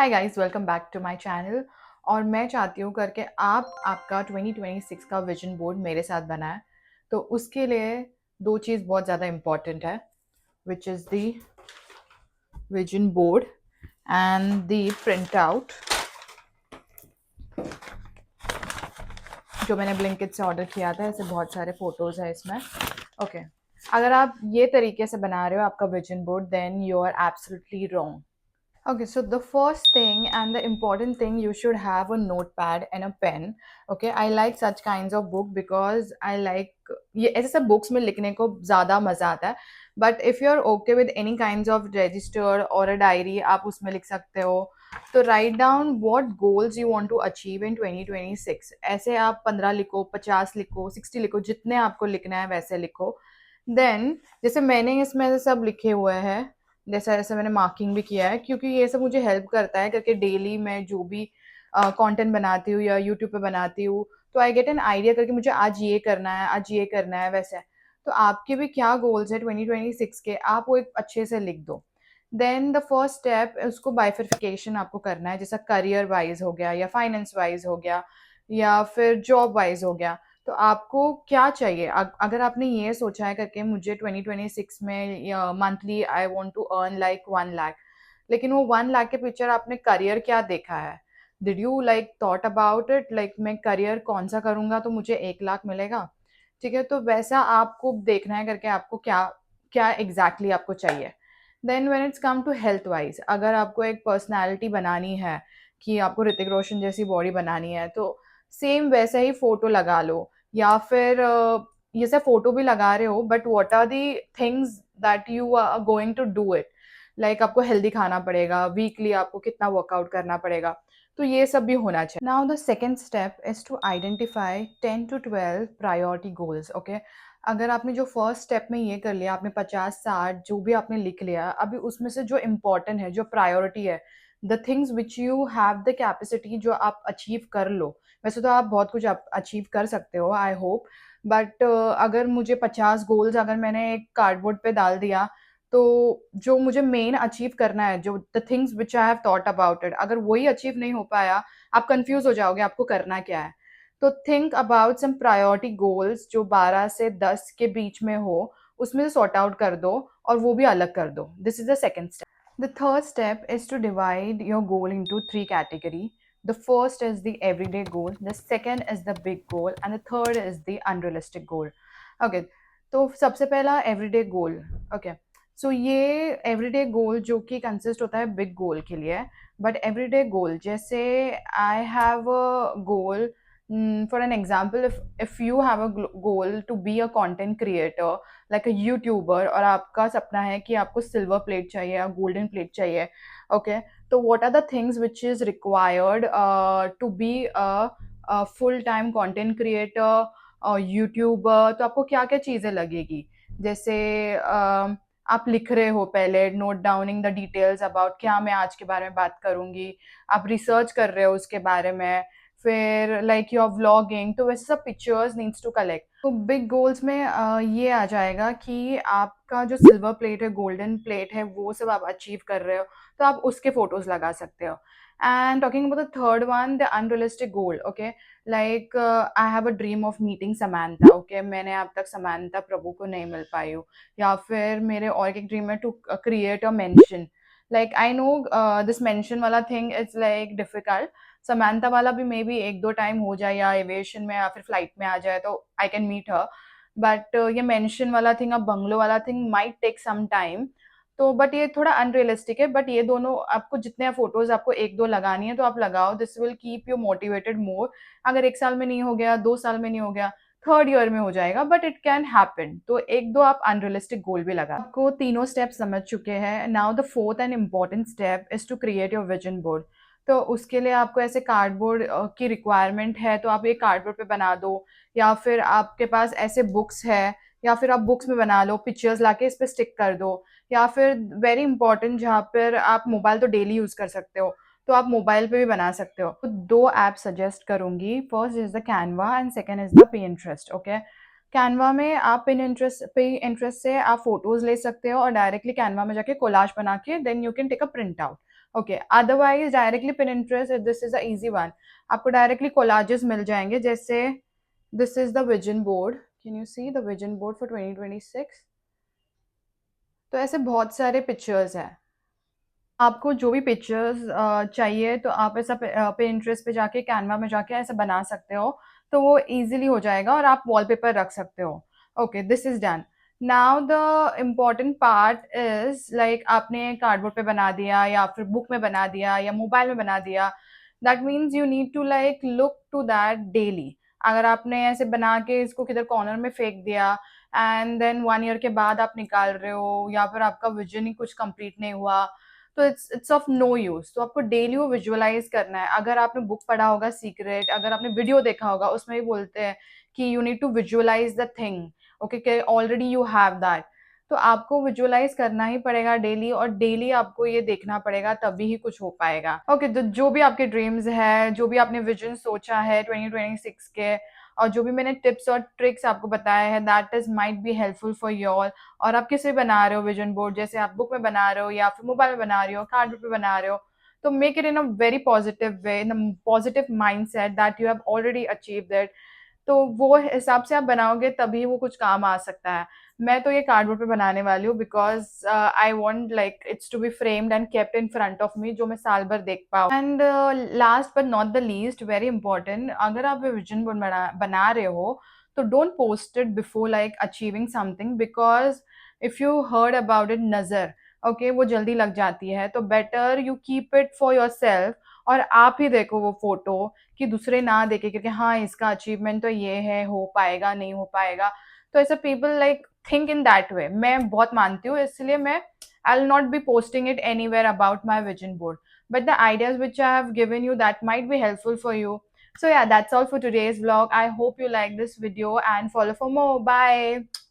Hi guys, welcome back to my channel. और मैं चाहती हूँ करके आप आपका 2026 का विजन बोर्ड मेरे साथ बनाएं। तो उसके लिए दो चीज़ बहुत ज़्यादा इम्पॉर्टेंट है, which is the vision board and the print out जो मैंने ब्लिंकिट से ऑर्डर किया था। ऐसे बहुत सारे फोटोज़ है इसमें। ओके, अगर आप ये तरीके से बना रहे हो आपका vision board, then you are absolutely wrong. Okay, so the first thing and the important thing, you should have a notepad and a pen. Okay, I like such kinds of book because I like ये ऐसे सब books में लिखने को ज़्यादा मज़ा आता है. But if you're okay with any kinds of register or a diary, आप उसमें लिख सकते हो. तो write down what goals you want to achieve in 2026. ऐसे आप 15 लिखो, 50 लिखो, 60 लिखो, जितने आपको लिखना है वैसे लिखो. Then जैसे मैंने इसमें से सब लिखे हुए हैं, जैसा ऐसा मैंने मार्किंग भी किया है क्योंकि ये सब मुझे हेल्प करता है करके डेली मैं जो भी कंटेंट बनाती हूँ या यूट्यूब पे बनाती हूँ, तो आई गेट एन आइडिया करके मुझे आज ये करना है, आज ये करना है, वैसे। तो आपके भी क्या गोल्स है 2026 के, आप वो एक अच्छे से लिख दो। देन द फर्स्ट स्टेप उसको बाइफिकेशन आपको करना है, जैसा करियर वाइज हो गया या फाइनेंस वाइज हो गया या फिर जॉब वाइज हो गया। तो आपको क्या चाहिए, अगर आपने ये सोचा है करके मुझे 2026 में monthly I want to earn like 1 lakh, लेकिन वो 1 लाख के पीछे आपने करियर क्या देखा है? Did you like thought about it, like मैं करियर कौन सा करूंगा तो मुझे 1 लाख मिलेगा? ठीक है, तो वैसा आपको देखना है करके आपको क्या क्या एग्जैक्टली exactly आपको चाहिए। Then when it's come to health wise, अगर आपको एक पर्सनालिटी बनानी है कि आपको ऋतिक रोशन जैसी बॉडी बनानी है, तो सेम वैसा ही फोटो लगा लो। या फिर ये सब फोटो भी लगा रहे हो, but what are the things that you are going to do it. Like आपको हेल्दी खाना पड़ेगा, वीकली आपको कितना वर्कआउट करना पड़ेगा, तो ये सब भी होना चाहिए। Now the second step is to identify 10 to 12 priority goals. Okay, अगर आपने जो फर्स्ट स्टेप में ये कर लिया, आपने 50-60 जो भी आपने लिख लिया, अभी उसमें से जो इम्पोर्टेंट है, जो प्रायोरिटी है, the things which you have the capacity, जो आप अचीव कर लो। वैसे तो आप बहुत कुछ अचीव कर सकते हो, आई होप। बट अगर मुझे 50 गोल्स अगर मैंने एक कार्डबोर्ड पे डाल दिया, तो जो मुझे मेन अचीव करना है, जो the things which I have thought about it, अगर वही अचीव नहीं हो पाया, आप कंफ्यूज हो जाओगे आपको करना क्या है। तो think about some priority goals जो 12 से 10 के बीच में हो, उसमें से सॉर्ट आउट कर दो और वो भी अलग कर दो। This is the second step. The third step is to divide your goal into three categories. The first is the everyday goal, the second is the big goal, and the third is the unrealistic goal. Okay, तो सबसे पहला everyday goal. Okay, so ये everyday goal जो कि consist होता है big goal के लिए, but everyday goal जैसे I have a goal. For an example, if you have a goal to be a content creator, like a YouTuber, और आपका सपना है कि आपको सिल्वर प्लेट चाहिए या गोल्डन प्लेट चाहिए, ओके, तो what are the things which is required to be a full time content creator, YouTuber? तो आपको क्या क्या चीज़ें लगेगी? जैसे आप लिख रहे हो, पहले note Downing the details about क्या मैं आज के बारे में बात करूंगी, आप रिसर्च कर रहे हो उसके बारे में, फिर लाइक योर व्लॉगिंग, तो वैसे सब पिक्चर्स नीड्स टू कलेक्ट। तो बिग गोल्स में ये आ जाएगा कि आपका जो सिल्वर प्लेट है, गोल्डन प्लेट है, वो सब आप अचीव कर रहे हो, तो आप उसके फोटोज लगा सकते हो। And talking about the third one, the unrealistic goal. Okay, like I have a dream of meeting Samantha. Okay, मैंने अब तक समांथा प्रभु को नहीं मिल पाई हूँ। या फिर मेरे और एक ड्रीम है to create a mansion. Like I know this mansion वाला thing is like difficult. Samantha वाला भी मे बी 1-2 टाइम हो जाए, या एविएशन में या फिर फ्लाइट में आ जाए, तो I can meet her. But ये मेंशन वाला थिंग, अब बंगलो वाला thing might take some time. तो बट ये थोड़ा अनरियलिस्टिक है, बट ये दोनों आपको जितने फोटोज आपको 1-2 लगानी है तो आप लगाओ, this will keep you motivated more. अगर 1 साल में नहीं हो गया, 2 साल में नहीं हो गया, थर्ड ईयर में हो जाएगा, बट इट कैन हैपन। तो 1-2 आप अनरियलिस्टिक गोल भी लगा। आपको तीनों स्टेप समझ चुके हैं। Now the fourth and important step is to create your vision board. तो उसके लिए आपको ऐसे कार्डबोर्ड की रिक्वायरमेंट है, तो आप ये कार्डबोर्ड पे बना दो, या फिर आपके पास ऐसे बुक्स है, या फिर आप बुक्स में बना लो, पिक्चर्स लाके इस पे स्टिक कर दो। या फिर वेरी इंपॉर्टेंट, जहाँ पर आप मोबाइल तो डेली यूज कर सकते हो, तो आप मोबाइल पे भी बना सकते हो। तो दो ऐप सजेस्ट करूंगी, first is the Canva and second is the Pinterest. Okay, Canva में आप पिंटरेस्ट से आप फोटोज ले सकते हो और डायरेक्टली कैनवा में जाके कोलाज बना के then you can take a print out. Okay, otherwise directly Pinterest, this is a easy one. आपको डायरेक्टली कोलाजेस मिल जाएंगे, जैसे this is the vision board, can you see the vision board for 2026। तो ऐसे बहुत सारे पिक्चर्स हैं। आपको जो भी पिक्चर्स चाहिए तो आप ऐसा Pinterest पे जाके, कैनवा में जाके ऐसा बना सकते हो, तो वो ईज़िली हो जाएगा और आप वॉलपेपर रख सकते हो। Okay, this is done. Now the important part is like आपने कार्डबोर्ड पे बना दिया या फिर बुक में बना दिया या मोबाइल में बना दिया, that means you need to like look to that daily. अगर आपने ऐसे बना के इसको किधर कॉर्नर में फेंक दिया एंड देन 1 ईयर के बाद आप निकाल रहे हो या फिर आपका विज़न ही कुछ कंप्लीट नहीं हुआ, तो इट्स ऑफ नो यूज। तो आपको डेली वो विजुअलाइज करना है। अगर आपने बुक पढ़ा होगा सीक्रेट, अगर आपने वीडियो देखा होगा, उसमें भी बोलते हैं कि you need to visualize the thing, okay, already you have that. तो आपको विजुअलाइज करना ही पड़ेगा डेली, और डेली आपको ये देखना पड़ेगा, तभी ही कुछ हो पाएगा। ओके, तो जो भी आपके ड्रीम्स है, जो भी आपने विजन सोचा है 2026 के, और जो भी मैंने टिप्स और ट्रिक्स आपको बताया है, that is might be helpful for your. और आप किसे बना रहे हो विजन बोर्ड, जैसे आप बुक में बना रहे हो या फिर मोबाइल में बना रहे हो, कार्डबोर्ड पे बना रहे हो, तो make it in a very positive way, in a positive mind set that you have already achieved it. तो वो हिसाब से आप बनाओगे तभी वो कुछ काम आ सकता है। मैं तो ये कार्डबोर्ड पे बनाने वाली हूँ, because I want like it's to be framed and kept in front of me, जो मैं साल भर देख पाऊँ। And last but not the least, very important, अगर आप विजन बोर्ड बना रहे हो, तो don't post it before like achieving something, because if you heard about it नजर, ओके, वो जल्दी लग जाती है। तो better you keep it for yourself, और आप ही देखो वो फोटो, कि दूसरे ना देखे, क्योंकि हाँ इसका अचीवमेंट तो ये है, हो पाएगा नहीं हो पाएगा। तो ऐसा people like think in that way, मैं बहुत मानती हूँ, इसलिए मैं I will not be posting it anywhere about my vision board, but the ideas which I have given you, that might be helpful for you. So yeah, that's all for today's vlog. I hope you like this video and follow for more. Bye.